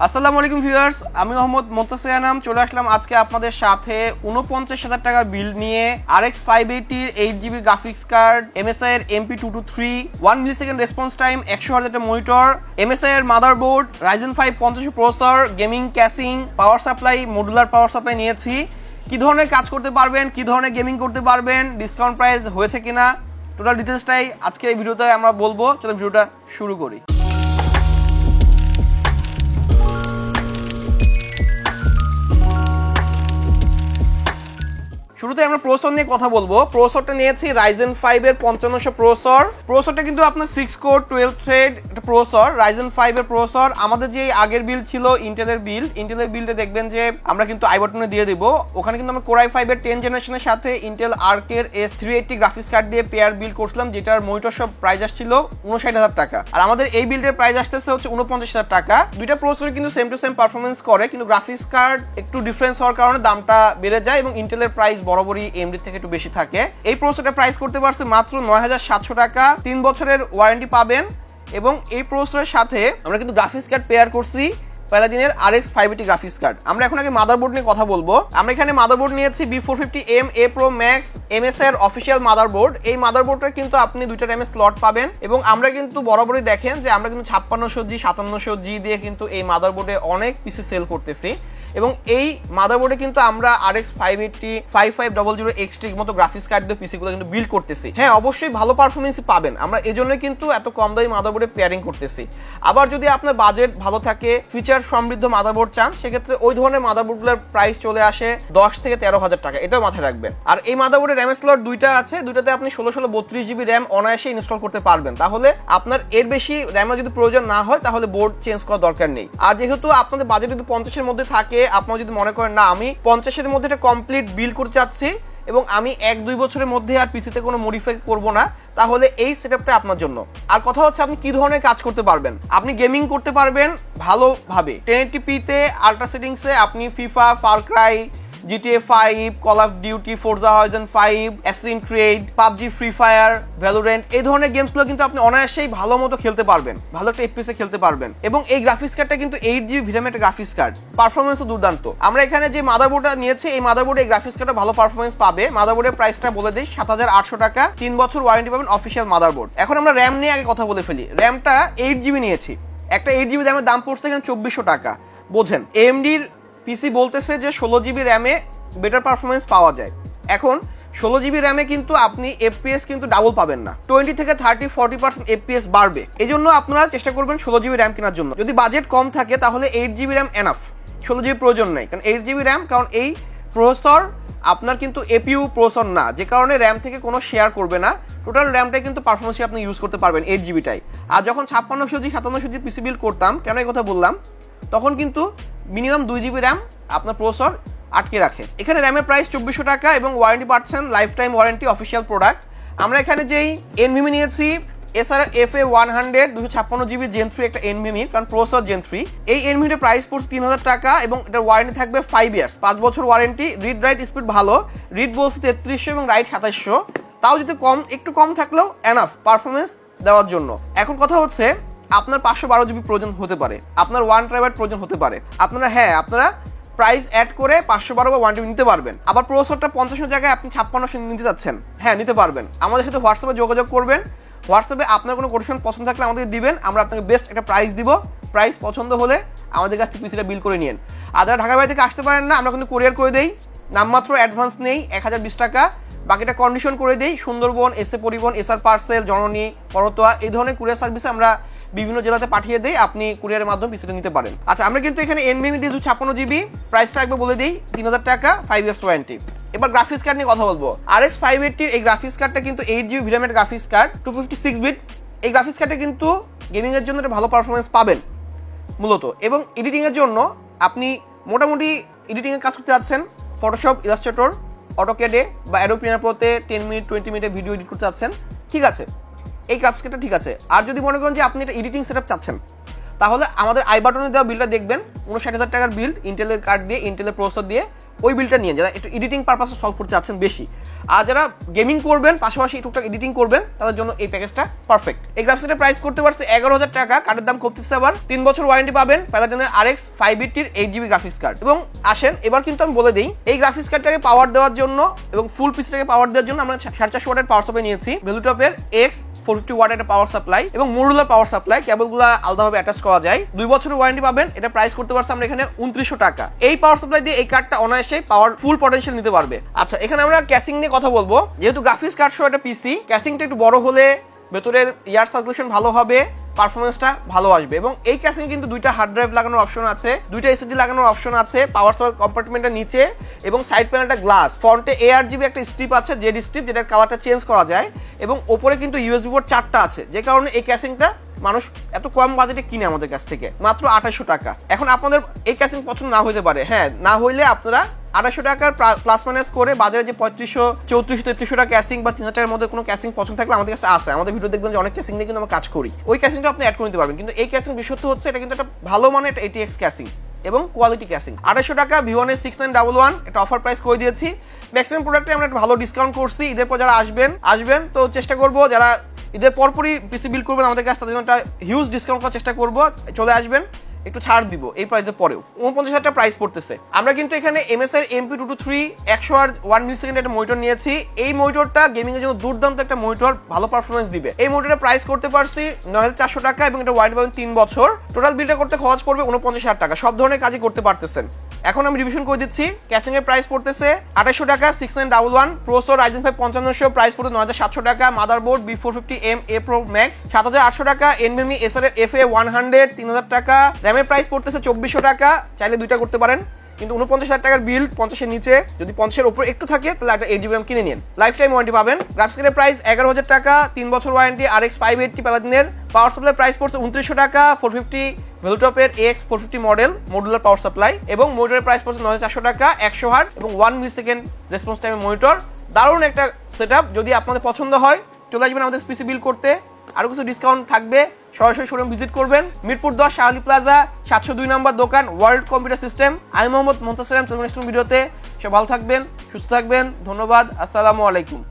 আসসালামু আলাইকুম ভিউয়ার্স, আমি মোহাম্মদ মুত্তাসির আনাম চলে আসলাম আজকে আপনাদের সাথে ৪৯,০০০ টাকার বিল্ড নিয়ে RX 580 এর 8GB গ্রাফিক্স কার্ড, MSI এর MP223, 1 millisecond response time, 100Hz একটা মনিটর, MSI এর motherboard, Ryzen 5 50 processor, gaming casing, power supply, modular power supply নিয়েছি। কি ধরনের কাজ করতে পারবেন, কি ধরনের গেমিং করতে পারবেন, ডিসকাউন্ট প্রাইস হয়েছে কিনা, টোটাল ডিটেলসটাই আজকে এই ভিডিওতে আমরা বলবো। চলুন ভিডিওটা শুরু করি। শুরুতে আমরা প্রসেসর নিয়ে কথা বলবো। প্রসেসরটা নিয়েছি Ryzen 5 এর 5500 প্রসেসর। প্রসেসরটা কিন্তু আপনার 6 কোর 12 থ্রেড একটা প্রসেসর, Ryzen 5 এর প্রসেসর। আমাদের যে আগের বিল্ড ছিল ইন্টেলের বিল্ডে দেখবেন যে আমরা কিন্তু আই বাটনে দিয়ে দিব। ওখানে কিন্তু আমরা Core i5 এর 10 জেনারেশনের সাথে ইন্টেল আর্ক এর S380 গ্রাফিক্স কার্ড দিয়ে পেয়ার বিল্ড করছিলাম, যেটার মনিটর সব প্রাইস আসছিল 59,000 টাকা। আর আমাদের এই বিল্ডের প্রাইস আসতেছে হচ্ছে 49,000 টাকা। দুইটা প্রসেসর কিন্তু সেম টু সেম পারফরমেন্স করে, কিন্তু গ্রাফিক্স কার্ড একটু ডিফারেন্স হওয়ার কারণে দামটা বেড়ে যায় এবং ইন্টেলের প্রাইস বরাবরই AMD থেকে একটু বেশি থাকে। এই প্রসেসরটা প্রাইস করতে পারছে মাত্র 9,700 টাকা। 3 বছরের ওয়ারেন্টি পাবেন এবং এই প্রসেসরের সাথে আমরা কিন্তু গ্রাফিক্স কার্ড পেয়ার করছি প্যালাডিনের RX 580 গ্রাফিক্স কার্ড। আমরা এখন আগে মাদারবোর্ড নিয়ে কথা বলবো। আমরা এখানে মাদারবোর্ড নিয়েছি B450M A Pro Max, MSI এর অফিশিয়াল মাদারবোর্ড। এই মাদারবোর্ডটা কিন্তু আপনি দুইটা RAM স্লট পাবেন এবং আমরা কিন্তু বরাবরই দেখেন যে আমরা কিন্তু 5600G 5700G দিয়ে কিন্তু এই মাদারবোর্ডে অনেক পিসি সেল করতেছি এবং এই মাদারবোর্ডে কিন্তু আমরা RX 580 5500 XT মতো গ্রাফিক্স কার্ড দিয়ে পিসিগুলো কিন্তু বিল্ড করতেছি। হ্যাঁ, অবশ্যই ভালো পারফরমেন্সই পাবেন, আমরা এজন্য কিন্তু এত কম দামি মাদারবোর্ডে পেয়ারিং করতেছি। আবার যদি আপনার বাজেট ভালো থাকে, ফিচার সমৃদ্ধ মাদারবোর্ড চান, সেক্ষেত্রে ওই ধরনের মাদারবোর্ডগুলোর প্রাইস চলে আসে 10 থেকে 13,000 টাকা। এটাও মাথায় রাখবেন। আর এই মাদারবোর্ডে র্যাম স্লট দুইটা আছে, দুইটাতে আপনি 16 32GB র্যাম অনায়াসে ইনস্টল করতে পারবেন। তাহলে আপনার এর বেশি র্যামের যদি প্রয়োজন না হয় তাহলে বোর্ড চেঞ্জ করার দরকার নেই। আর যেহেতু আপনাদের বাজেট যদি 50-এর মধ্যে থাকে, আপনারা যদি মনে করেন না আমি 50-এর মধ্যে এটা কমপ্লিট বিল্ড করতে চাচ্ছি এবং আমি 1-2 বছরের মধ্যে আর পিসিতে কোনো মডিফাই করব না, তাহলে এই সেটআপটা আপনার জন্য। আর কথা হচ্ছে আপনি কি ধরনের কাজ করতে পারবেন। আপনি গেমিং করতে পারবেন ভালোভাবে 1080p তে আল্ট্রা সেটিংসে। আপনি FIFA, Far Cry, GTA 5, Call of Duty, Forza Horizon 5, Assassin's Creed, PUBG, Free Fire, Valorant এই ধরনের গেমসগুলো কিন্তু আপনি অনায়াসেই ভালো মতো খেলতে পারবেন, ভালো একটা FPS এ খেলতে পারবেন। এবং এই গ্রাফিক্স কার্ডটা কিন্তু 8GB VRAM একটা গ্রাফিক্স কার্ড, পারফরমেন্সও দুর্দান্ত। আমরা এখানে যে মাদারবোর্ডটা নিয়েছি এই মাদারবোর্ডে এই গ্রাফিক্স কার্ডটা ভালো পারফরমেন্স পাবে। মাদারবোর্ডের প্রাইসটা বলে দিই 7,800 টাকা। 3 বছর ওয়ারেন্টি পাবেন অফিশিয়াল মাদারবোর্ড। এখন আমরা র্যাম নিয়ে আগে কথা বলে ফেলি। র্যামটা 8GB নিয়েছি। একটা 8GB র্যামের দাম পড়ছে এখানে 2400 টাকা। বোঝেন, AMDর পিসি বলতেছে যে 16GB র্যামে বেটার পারফরমেন্স পাওয়া যায়। এখন 16GB র্যামে কিন্তু আপনি FPS কিন্তু ডাবল পাবেন না, 20 থেকে 30-40% FPS বাড়বে। এই জন্য আপনারা চেষ্টা করবেন 16GB র্যাম কেনার জন্য। যদি বাজেট কম থাকে তাহলে 8GB র্যাম এনাফ, 16GB প্রয়োজন নাই। কারণ 8GB র্যাম, কারণ এই প্রসেসর আপনার কিন্তু APU প্রসেসর না, যে কারণে র্যাম থেকে কোনো শেয়ার করবে না। টোটাল র্যামটাই কিন্তু পারফরমেন্সে আপনি ইউজ করতে পারবেন 8GBটাই। আর যখন 5600G 5700G পিসি বিল্ড করতাম, কেন এই কথা বললাম, তখন কিন্তু মিনিমাম 2GB র্যাম আপনার প্রসেসর আটকে রাখে। এখানে র্যামের প্রাইস 2400 টাকা এবং ওয়ারেন্টি পাচ্ছেন life time warranty, official product. আমরা এখানে যেই NVMe নিয়েছি Acer FA100 256GB Gen 3 একটা NVMe, কারণ প্রসেসর Gen 3। এই NVMe এর প্রাইস পড়ছে 3000 টাকা এবং এটার ওয়ারেন্টি থাকবে 5 ইয়ার্স, 5 বছর ওয়ারেন্টি। রিড রাইট স্পিড ভালো, রিড বলছে 3300 এবং রাইট 2700, তাও যদি একটু কম থাকলেও এনাফ পারফরমেন্স দেওয়ার জন্য। এখন কথা হচ্ছে আপনার 512GB প্রয়োজন হতে পারে, আপনার 1TB প্রয়োজন হতে পারে। আপনারা প্রাইস অ্যাড করে 512 বা 1TB নিতে পারবেন। আবার প্রসেসরটা 50 জায়গায় আপনি 5600 নিতে যাচ্ছেন, হ্যাঁ নিতে পারবেন। আমাদের সাথে হোয়াটসঅ্যাপে যোগাযোগ করবেন। হোয়াটসঅ্যাপে আপনার কোনো কোটেশন পছন্দ থাকলে আমাদেরকে দিবেন, আমরা আপনাকে বেস্ট একটা প্রাইস দিব। প্রাইস পছন্দ হলে আমাদের কাছ থেকে পিসিটা বিল করে নিন। আর যারা ঢাকার বাইরে থেকে আসতে পারেন না, আমরা কিন্তু কোরিয়ার করে দেই। নামমাত্র অ্যাডভান্স নেই 1020 টাকা, বাকিটা কন্ডিশন করে দেই। সুন্দরবন, এসএ পরিবহন, এসআর পার্সেল, জননী, করতোয়া এই ধরনের কুরিয়ার সার্ভিসে আমরা বিভিন্ন জেলাতে পাঠিয়ে দেই, আপনি কুরিয়ারের মাধ্যমে পিসিটা নিতে পারেন। আচ্ছা, আমরা কিন্তু এখানে NVMe দিয়ে 256GB, প্রাইসটা একবার বলে দিই 3000 টাকা, 5 ইয়ার্স ওয়ারেন্টি। এবার গ্রাফিক্স কার্ড নিয়ে কথা বলবো। RX 580 এই গ্রাফিক্স কার্ডটা কিন্তু 8GB VRAM এর গ্রাফিক্স কার্ড, 256 বিট। এই গ্রাফিক্স কার্ডে কিন্তু গেমিং এর জন্য একটা ভালো পারফরমেন্স পাবেন মূলত, এবং এডিটিং এর জন্য আপনি মোটামুটি এডিটিং এর কাজ করতে যাচ্ছেন, ফটোশপ, ইলাস্ট্রেটর, অটোক্যাডে বা অ্যাডোব প্রিমিয়ার প্রোতে 10 মিনিট 20 মিনিটের ভিডিও এডিট করতে যাচ্ছেন, ঠিক আছে, এই গ্রাফিক্স কার্ডটা ঠিক আছে। আর যদি মনে করেন যে আপনি এটা এডিটিং সেটআপ চাচ্ছেন, তাহলে আমাদের আই বাটনে দেওয়া বিলটা দেখবেন, 59,000 টাকার বিল্ড, ইন্টেলের কার্ড দিয়ে, ইন্টেলের প্রসেসর দিয়ে ওই বিলটা নিয়ে যারা একটু এডিটিং পারপাসে সলভ করতে চাচ্ছেন বেশি, আর যারা গেমিং করবেন পাশাপাশি টুকটাক এডিটিং করবেন তাদের জন্য এই প্যাকেজটা পারফেক্ট। এই গ্রাফিক্স কার্ডের প্রাইস করতে পারছে 11,000 টাকা, কার্ডের দাম কমতেছে আবার। 3 বছর ওয়ারেন্টি পাবেন প্যালাডিনের RX 580 8GB গ্রাফিক্স কার্ড। এবং আসেন এবার কিন্তু আমি বলে দিই, এই গ্রাফিক্স কার্ডটাকে পাওয়ার দেওয়ার জন্য এবং ফুল পিসটাকে পাওয়ার দেওয়ার জন্য আমরা 450 ওয়াটের পাওয়ার সাপ্লাই নিয়েছি। ভ্যালুটপের X 450 ওয়াট একটা পাওয়ার সাপ্লাই এবং মডুলার পাওয়ার সাপ্লাই, কেবলগুলো আলাদাভাবে অ্যাটাচ করা যায়। 2 বছরের ওয়ারেন্টি পাবেন। এটা প্রাইস করতে পারছে আমরা এখানে 2900 টাকা। এই পাওয়ার সাপ্লাই দিয়ে এই কার্ডটা অনায়াসে পাওয়ার ফুল পটেনশিয়াল নিতে পারবে। আচ্ছা, এখানে আমরা ক্যাসিং নিয়ে কথা বলবো। যেহেতু গ্রাফিক্স কার্ড সহ একটা পিসি, ক্যাসিংটা একটু বড় হলে ভেতরের এয়ার সার্কুলেশন ভালো হবে, পারফরমেন্সটা ভালো আসবে। এবং এই ক্যাসিং কিন্তু দুইটা হার্ড ড্রাইভ লাগানোর অপশন আছে, দুইটা এসএসডি লাগানোর অপশন আছে, পাওয়ার সাপ্লাই কম্পার্টমেন্টের নিচে এবং সাইড প্যানেলটা গ্লাস, ফ্রন্টে ARGB একটা স্ট্রিপ আছে, জেড স্ট্রিপ, যেটার কালারটা চেঞ্জ করা যায়, এবং ওপরে কিন্তু USB পোর্ট 4টা আছে, যে কারণে এই ক্যাসিংটা মানুষ এত কম বাজেটে কিনে আমাদের কাছ থেকে মাত্র 2800 টাকা। এখন আপনাদের এই ক্যাসিং পছন্দ না হইতে পারে, হ্যাঁ, না হইলে আপনারা 2800 টাকার প্লাস মাইনাস করে বাজারে যে 3500 3400 3300 টাকা ক্যাসিং বা 3000 টাকার মধ্যে কোনো ক্যাসিং পছন্দ থাকলে আমাদের কাছে আছে। আমাদের ভিডিও দেখবেন যে অনেক ক্যাসিং নিয়ে কিন্তু আমরা কাজ করি, ওই ক্যাসিংটা আপনি অ্যাড করে নিতে পারবেন। কিন্তু এই ক্যাসিং বিশেষত্ব হচ্ছে এটা কিন্তু একটা ভালো মানের একটা ATX ক্যাসিং এবং কোয়ালিটি ক্যাসিং। 2800 টাকা V1 এর 6911 এটা অফার প্রাইস করে দিয়েছি। ম্যাক্সিমাম প্রোডাক্টে আমরা একটা ভালো ডিসকাউন্ট করছি। ঈদের পর যারা আসবেন তো চেষ্টা করব যারা ঈদের পরপরই পিসি বিল্ড করবেন আমাদের কাছে, তাদের জন্য একটা হিউজ ডিসকাউন্ট করার চেষ্টা করব। চলে আসবেন, একটু ছাড় দিব এই প্রাইসের পরেও। 49,000 টাকা প্রাইস পড়তেছে। আমরা কিন্তু এখানে MSI MP223 100 মিলিসেকেন্ড একটা মনিটর নিয়েছি। এই মনিটরটা গেমিং এর জন্য দুর্দান্ত একটা মনিটর, ভালো পারফরমেন্স দিবে। এই মনিটরের প্রাইস করতে পারছি 9,400 টাকা এবং এটা ওয়ারেন্টি পাবেন 3 বছর। টোটাল বিলটা করতে খরচ পড়বে 49,000 টাকা। সব ধরনের কাজই করতে পারতেছেন। এখন আমি রিভিশন করে দিচ্ছি। ক্যাসিং এর প্রাইস পড়তেছে 2800 টাকা, 6911 প্রসেসর Ryzen 5 5500, প্রাইস পড়বে 9,700 টাকা। মাদারবোর্ড B450M-A Pro Max 7,800 টাকা। NVMe Acer FA100 3000 টাকা। র্যামের প্রাইস পড়তেছে 2400 টাকা। চাইলে দুইটা করতে পারেন, কিন্তু 49,000 টাকার বিল্ড 50 এর নিচে, যদি 50 এর উপরে একটু থাকে তাহলে একটা 8GB RAM কিনে নিন, লাইফ টাইম ওয়ারেন্টি পাবেন। গ্রাফিক্স কার্ডের প্রাইস 11,000 টাকা, 3 বছর ওয়ারেন্টি, RX 580 প্যালাডিনের। পাওয়ার সাপ্লাই প্রাইস পড়ছে 2900 টাকা, 450 ভ্যালুটপের AX 450 মডুলার পাওয়ার সাপ্লাই এবং মনিটরের প্রাইস পড়ছে 9,400 টাকা, 100 হার্জ এবং 1 মিলিসেকেন্ড রেসপন্স টাইমের মনিটর। দারুণ একটা সেটআপ। যদি আপনাদের পছন্দ হয় চলে আসবেন আমাদের পিসি বিল করতে, আরো কিছু ডিসকাউন্ট থাকবে। সরাসরি শোরুম ভিজিট করবেন, মিরপুর 10 শাহলি প্লাজা 702 নম্বর দোকান, ওয়ার্ল্ড কম্পিউটার সিস্টেম। আমি মোহাম্মদ মুনতাসির, চলুন নেক্সট ভিডিওতে। সব ভালো থাকবেন, সুস্থ থাকবেন, ধন্যবাদ, আসসালামু আলাইকুম।